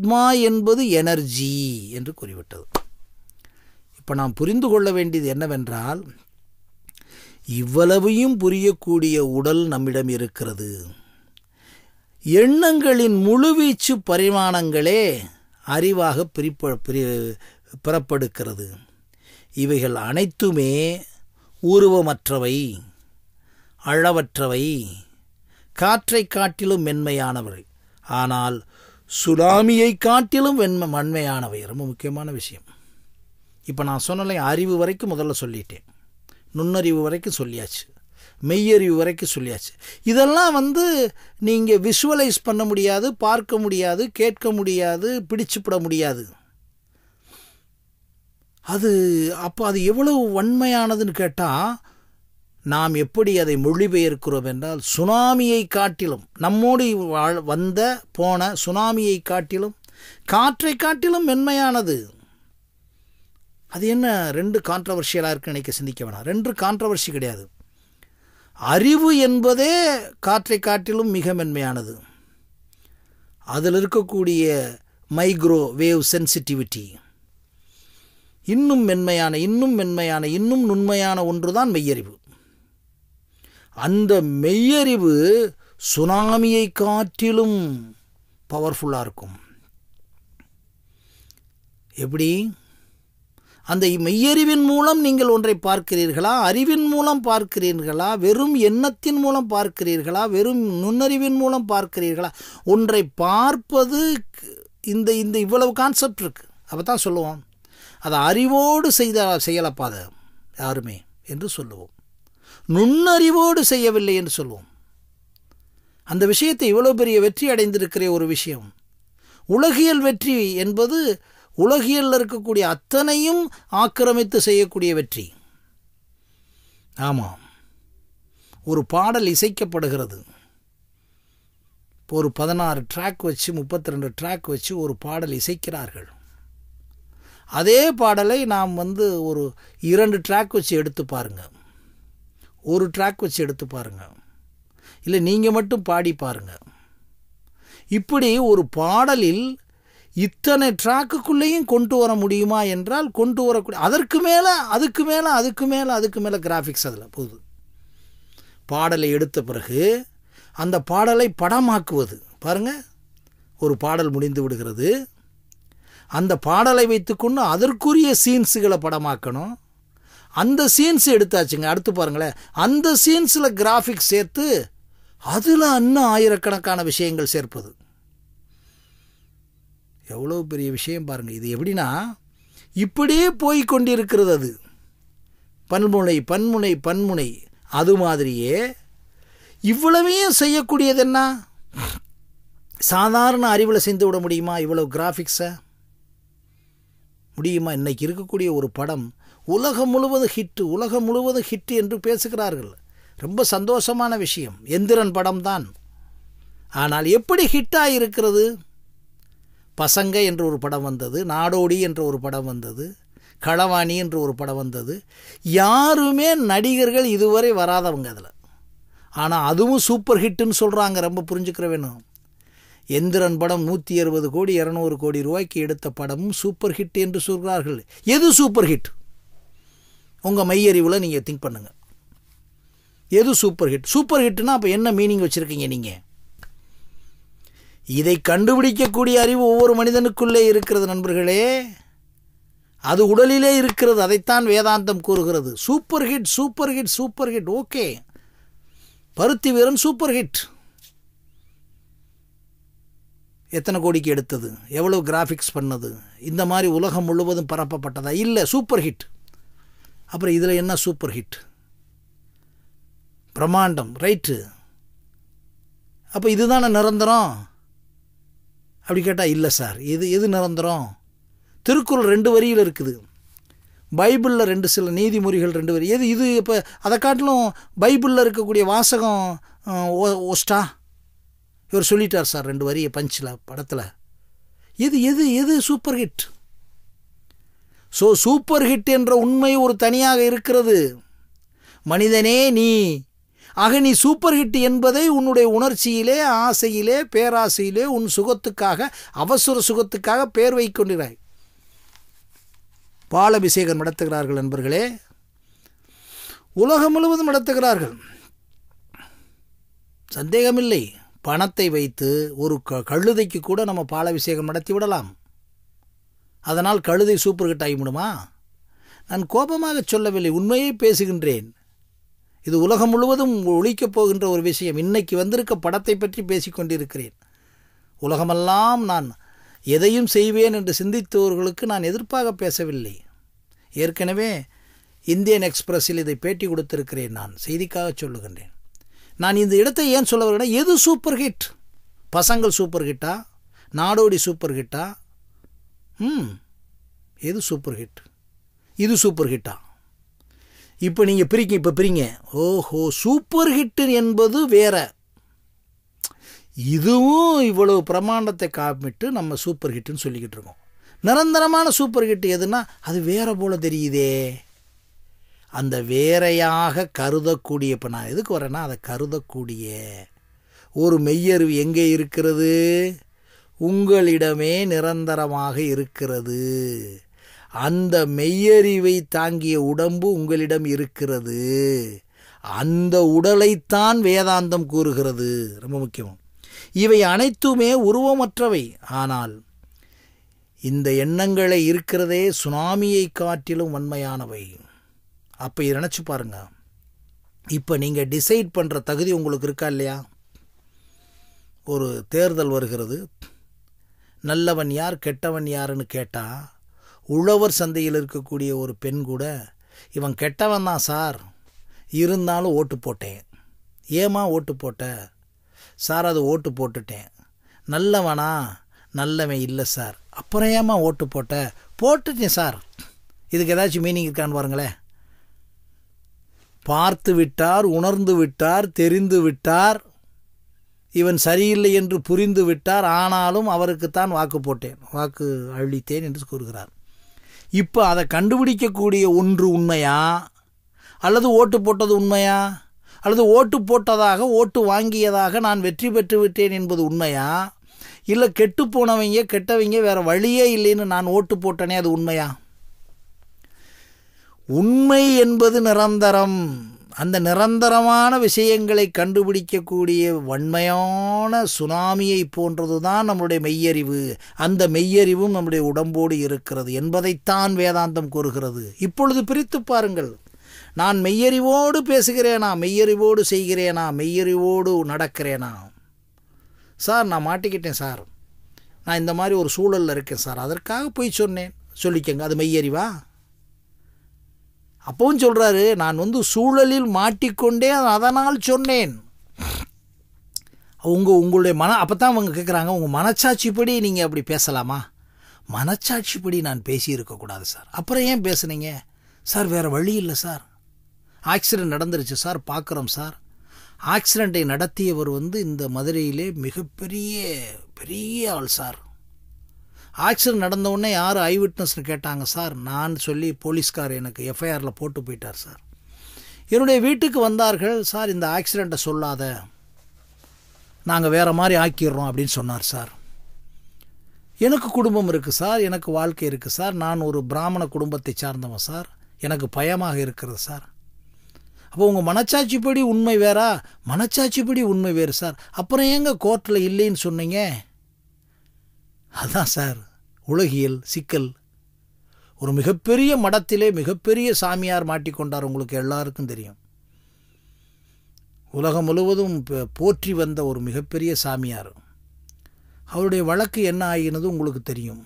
ஆத்மா என்பது எனர்ஜி என்று கூறிவிட்டது. இப்போ நாம் புரிந்து கொள்ள வேண்டியது என்னவென்றால், இவ்வளவையும் புரியக்கூடிய உடல் நம்மிடம் இருக்கிறது. எண்ணங்களின் முழுவீச்சு பரிமாணங்களே அறிவாக பெறப்படுகிறது. இவைகள் அனைத்துமே உருவமற்றவை, அளவற்றவை, காற்றை காட்டிலும் மென்மையானவை, ஆனால் சுனாமியை காட்டிலும் மென்மையானவை. ரொம்ப முக்கியமான விஷயம். இப்போ நான் சொன்னலை அறிவு வரைக்கும் முதல்ல சொல்லிட்டேன், நுண்ணறிவு வரைக்கும் சொல்லியாச்சு, மெய்யறிவு வரைக்கும் சொல்லியாச்சு. இதெல்லாம் நீங்கள் விஷுவலைஸ் பண்ண முடியாது, பார்க்க முடியாது, கேட்க முடியாது, பிடிச்சுப்பட முடியாது. அப்போ அது எவ்வளவு வன்மையானதுன்னு கேட்டால், நாம் எப்படி அதை மொழிபெயர்க்கிறோம் என்றால், சுனாமியை காட்டிலும், நம்மோடு போன சுனாமியை காட்டிலும், காற்றை காட்டிலும் மென்மையானது. அது என்ன ரெண்டு கான்ட்ரவர்ஷியலாக இருக்குன்னு நினைக்க சிந்திக்க வேணாம். ரெண்டு கான்ட்ரவர்சி கிடையாது. அறிவு என்பதே காற்றை காட்டிலும் மிக மென்மையானது. அதில் இருக்கக்கூடிய மைக்ரோ வேவ் சென்சிட்டிவிட்டி இன்னும் மென்மையான, இன்னும் மென்மையான, இன்னும் நுண்மையான ஒன்று தான் மெய்யறிவு. அந்த மெய்யறிவு சுனாமியை காட்டிலும் பவர்ஃபுல்லாக இருக்கும். எப்படி? அந்த மெய்யறிவின் மூலம் நீங்கள் ஒன்றை பார்க்கிறீர்களா, அறிவின் மூலம் பார்க்கிறீர்களா, வெறும் எண்ணத்தின் மூலம் பார்க்கிறீர்களா, வெறும் நுண்ணறிவின் மூலம் பார்க்கிறீர்களா? ஒன்றை பார்ப்பது இந்த இவ்வளவு கான்செப்ட் இருக்குது. அப்போ தான் சொல்லுவோம், அதை அறிவோடு செய்யலப்பாத யாருமே என்று சொல்லுவோம், நுண்ணறிவோடு செய்யவில்லை என்று சொல்லுவோம். அந்த விஷயத்தை இவ்வளோ பெரிய வெற்றி அடைந்திருக்கிற ஒரு விஷயம். உலகியல் வெற்றி என்பது உலகியலில் இருக்கக்கூடிய அத்தனையும் ஆக்கிரமித்து செய்யக்கூடிய வெற்றி. ஆமாம், ஒரு பாடல் இசைக்கப்படுகிறது. ஒரு 16 ட்ராக் வச்சு, 32 ட்ராக் வச்சு ஒரு பாடல் இசைக்கிறார்கள். அதே பாடலை நாம் ஒரு 2 ட்ராக் வச்சு எடுத்து பாருங்கள், ஒரு ட்ராக் வச்சு எடுத்து பாருங்கள், இல்லை நீங்கள் மட்டும் பாடி பாருங்கள். இப்படி ஒரு பாடலில் இத்தனை ட்ராக்குக்குள்ளேயும் கொண்டு வர முடியுமா என்றால் கொண்டு வரக்கூடிய, அதுக்கு மேலே கிராஃபிக்ஸ் அதில் போகுது. பாடலை எடுத்த பிறகு அந்த பாடலை படமாக்குவது பாருங்கள். ஒரு பாடல் முடிந்து விடுகிறது, அந்த பாடலை வைத்துக்கொண்டு அதற்குரிய சீன்ஸுகளை படமாக்கணும். அந்த சீன்ஸ் எடுத்தாச்சுங்க. அடுத்து பாருங்களேன், அந்த சீன்ஸில் கிராஃபிக்ஸ் சேர்த்து அதில் இன்னும் ஆயிரக்கணக்கான விஷயங்கள் சேர்ப்பது. எவ்வளோ பெரிய விஷயம் பாருங்கள். இது எப்படின்னா, இப்படியே போய் கொண்டிருக்கிறது. அது பன்முனை பன்முனை பன்முனை. அது மாதிரியே இவ்வளவையும் செய்யக்கூடியது என்ன? சாதாரண அறிவில் செஞ்சு விட முடியுமா இவ்வளவு கிராஃபிக்ஸை? முடியுமா? இன்றைக்கி இருக்கக்கூடிய ஒரு படம் உலகம் முழுவதும் ஹிட்டு என்று பேசுகிறார்கள். ரொம்ப சந்தோஷமான விஷயம். எந்திரன் படம் தான். ஆனால் எப்படி ஹிட்டாக இருக்கிறது? பசங்க என்ற ஒரு படம் வந்தது, நாடோடி என்ற ஒரு படம் வந்தது, களவாணி என்ற ஒரு படம் வந்தது. யாருமே நடிகர்கள் இதுவரை வராதவங்க அதில். ஆனால் அதுவும் சூப்பர் ஹிட்டுன்னு சொல்கிறாங்க. ரொம்ப புரிஞ்சுக்கிற வேணும். எந்திரன் படம் 160 கோடி 200 கோடி ரூபாய்க்கு எடுத்த படமும் சூப்பர் ஹிட் என்று சொல்கிறார்கள். எது சூப்பர் ஹிட்? உங்கள் மையறிவில் நீங்கள் திங்க் பண்ணுங்கள். எது சூப்பர் ஹிட்? சூப்பர் ஹிட்னா அப்போ என்ன மீனிங் வச்சுருக்கீங்க நீங்கள்? இதை கண்டுபிடிக்கக்கூடிய அறிவு ஒவ்வொரு மனிதனுக்குள்ளே இருக்கிறது நண்பர்களே. அது உடலிலே இருக்கிறது. அதைத்தான் வேதாந்தம் கூறுகிறது. Super hit, super hit, super hit. Okay, பருத்தி வீரன் சூப்பர் ஹிட். எத்தனை கோடிக்கு எடுத்தது? எவ்வளோ கிராஃபிக்ஸ் பண்ணது? இந்த மாதிரி உலகம் முழுவதும் பரப்பப்பட்டதா? இல்லை, சூப்பர் ஹிட். அப்புறம் இதில் என்ன சூப்பர் ஹிட்? பிரம்மாண்டம், ரைட்டு. அப்போ இதுதானே நிரந்தரம் அப்படி கேட்டால் இல்லை சார். எது நிரந்தரம்? திருக்குறள் 2 வரியில் இருக்குது, பைபிளில் 2 சில நீதிமொழிகள் 2 வரி. இது இப்போ அதை காட்டிலும் பைபிளில் இருக்கக்கூடிய வாசகம் ஓஸ்டா? இவர் சொல்லிட்டார் சார் 2 வரியை பஞ்சில் படத்தில். எது super hit? So super hit என்ற உண்மை ஒரு தனியாக இருக்கிறது. மனிதனே, நீ ஆக நீ சூப்பர் ஹிட் என்பதை உன்னுடைய உணர்ச்சியிலே, ஆசையிலே, பேராசையிலே, உன் சுகத்துக்காக, அவசர சுகத்துக்காக பேர் வைக்கொண்டிராய். பாலபிஷேகம் நடத்துகிறார்கள் நண்பர்களே, உலகம் முழுவதும் நடத்துகிறார்கள், சந்தேகமில்லை. பணத்தை வைத்து ஒரு கழுதைக்கு கூட நம்ம பாலாபிஷேகம் நடத்தி விடலாம். அதனால் கழுதை சூப்பர் ஹிட் ஆகிவிடுமா? நான் கோபமாக சொல்லவில்லை, உண்மையை பேசுகின்றேன். இது உலகம் முழுவதும் ஒழிக்கப் போகின்ற ஒரு விஷயம். இன்னைக்கு வந்திருக்க படத்தை பற்றி பேசிக்கொண்டிருக்கிறேன். உலகமெல்லாம் நான் எதையும் செய்வேன் என்று சிந்தித்தவர்களுக்கு நான் எதிர்ப்பாக பேசவில்லை. ஏற்கனவே இந்தியன் எக்ஸ்பிரஸில் இதை பேட்டி கொடுத்திருக்கிறேன். நான் செய்திக்காக சொல்லுகின்றேன். நான் இந்த இடத்தை ஏன் சொல்ல வரேன்னா, எது சூப்பர் ஹிட்? பசங்கள் சூப்பர் ஹிட்டா? நாடோடி சூப்பர் ஹிட்டா? எது சூப்பர் ஹிட்? இது சூப்பர் ஹிட்டா? இப்போ நீங்கள் பிரிங்க. ஓஹோ, சூப்பர் ஹிட் என்பது வேற. இதுவும் இவ்வளவு பிரமாண்டத்தை காமிட்டு நம்ம சூப்பர் ஹிட்னு சொல்லிக்கிட்டு இருக்கோம். நிரந்தரமான சூப்பர் ஹிட் எதுனா அது வேற போல தெரியுதே. அந்த வேறையாக கருதக்கூடிய, இப்போ நான் எதுக்கு வரேன்னா, அதை கருதக்கூடிய ஒரு மெய்யறிவு எங்கே இருக்கிறது? உங்களிடமே நிரந்தரமாக இருக்கிறது. அந்த மெய்யறிவை தாங்கிய உடம்பு உங்களிடம் இருக்கிறது. அந்த உடலைத்தான் வேதாந்தம் கூறுகிறது. ரொம்ப முக்கியம். இவை அனைத்துமே உருவமற்றவை. ஆனால் இந்த எண்ணங்களை இருக்கிறதே சுனாமியை காட்டிலும் வன்மையானவை. அப்போ இதை நினச்சி பாருங்க. இப்போ நீங்கள் டிசைட் பண்ணுற தகுதி உங்களுக்கு இருக்கா இல்லையா? ஒரு தேர்தல் வருகிறது. நல்லவன் யார், கெட்டவன் யாருன்னு கேட்டால், உழவர் சந்தையில் இருக்கக்கூடிய ஒரு பெண் கூட, இவன் கெட்டவன் தான் சார், இருந்தாலும் ஓட்டு போட்டேன். ஏமா ஓட்டு போட்ட? சார் அது ஓட்டு போட்டுட்டேன். நல்லவனா? நல்லவன் இல்லை சார். அப்புறம் ஏமா ஓட்டு போட்ட? போட்டுட்டேன் சார். இதுக்கு ஏதாச்சும் மீனிங் இருக்கான்னு பாருங்களேன். பார்த்து விட்டார், உணர்ந்து விட்டார், தெரிந்து விட்டார், இவன் சரியில்லை என்று புரிந்து விட்டார். ஆனாலும் அவருக்குத்தான் வாக்கு போட்டேன், வாக்கு அளித்தேன் என்று கூறுகிறார். இப்போ அதை கண்டுபிடிக்கக்கூடிய ஒன்று உண்மையா, அல்லது ஓட்டு போட்டது உண்மையா, அல்லது ஓட்டு போட்டதாக, ஓட்டு வாங்கியதாக நான் வெற்றி பெற்று விட்டேன் என்பது உண்மையா, இல்லை கெட்டு போனவங்க, கெட்டவங்க, வேறு வழியே இல்லைன்னு நான் ஓட்டு போட்டனே அது உண்மையா? உண்மை என்பது நிரந்தரம். அந்த நிரந்தரமான விஷயங்களை கண்டுபிடிக்கக்கூடிய வன்மையான சுனாமியை போன்றது தான் நம்முடைய மெய்யறிவு. அந்த மெய்யறிவும் நம்முடைய உடம்போடு இருக்கிறது என்பதைத்தான் வேதாந்தம் கூறுகிறது. இப்பொழுது பிரித்து பாருங்கள். நான் மெய்யறிவோடு பேசுகிறேனா, மெய்யறிவோடு செய்கிறேனா, மெய்யறிவோடு நடக்கிறேனா? சார் நான் மாட்டிக்கிட்டேன் சார், நான் இந்த மாதிரி ஒரு சூழலில் இருக்கேன் சார், அதற்காக போய் சொன்னேன், சொல்லிக்கங்க, அது மெய்யறிவா? அப்பவும் சொல்கிறாரு, நான் சூழலில் மாட்டிக்கொண்டே அதனால் சொன்னேன். உங்களுடைய அப்போ தான் அவங்க கேட்குறாங்க, உங்கள் மனச்சாட்சிப்படி நீங்கள் அப்படி பேசலாமா? மனச்சாட்சிப்படி நான் பேசியிருக்கக்கூடாது சார். அப்புறம் ஏன் பேசுனீங்க? சார் வேறு வழி இல்லை சார், ஆக்சிடெண்ட் நடந்துருச்சு சார், பார்க்குறோம் சார். ஆக்சிடெண்ட்டை நடத்தியவர் இந்த மதுரையிலே பெரிய ஆள் சார். ஆக்சிடெண்ட் நடந்தவுடனே யார் ஐ விட்னஸ்னு கேட்டாங்க சார். நான் சொல்லி போலீஸ்கார் எனக்கு எஃப்ஐஆரில் போட்டு போயிட்டார் சார். என்னுடைய வீட்டுக்கு வந்தார்கள் சார், இந்த ஆக்சிடெண்ட்டை சொல்லாத, நாங்கள் வேறு மாதிரி ஆக்கிடுறோம் அப்படின்னு சொன்னார் சார். எனக்கு குடும்பம் இருக்குது சார், எனக்கு வாழ்க்கை இருக்குது சார், நான் ஒரு பிராமண குடும்பத்தை சார்ந்தவன் சார், எனக்கு பயமாக இருக்கிறது சார். அப்போ உங்கள் மனச்சாட்சிப்படி உண்மை வேறா? மனச்சாட்சிப்படி உண்மை வேறு சார். அப்புறம் ஏங்க கோர்ட்டில் இல்லைன்னு சொன்னீங்க? அதான் சார் உலகியல் சிக்கல். ஒரு மிகப்பெரிய மடத்திலே மிகப்பெரிய சாமியார் மாட்டிக்கொண்டார், உங்களுக்கு எல்லாருக்கும் தெரியும். உலகம் முழுவதும் போற்றி வந்த ஒரு மிகப்பெரிய சாமியார். அவருடைய வழக்கு என்ன ஆகினது உங்களுக்கு தெரியும்.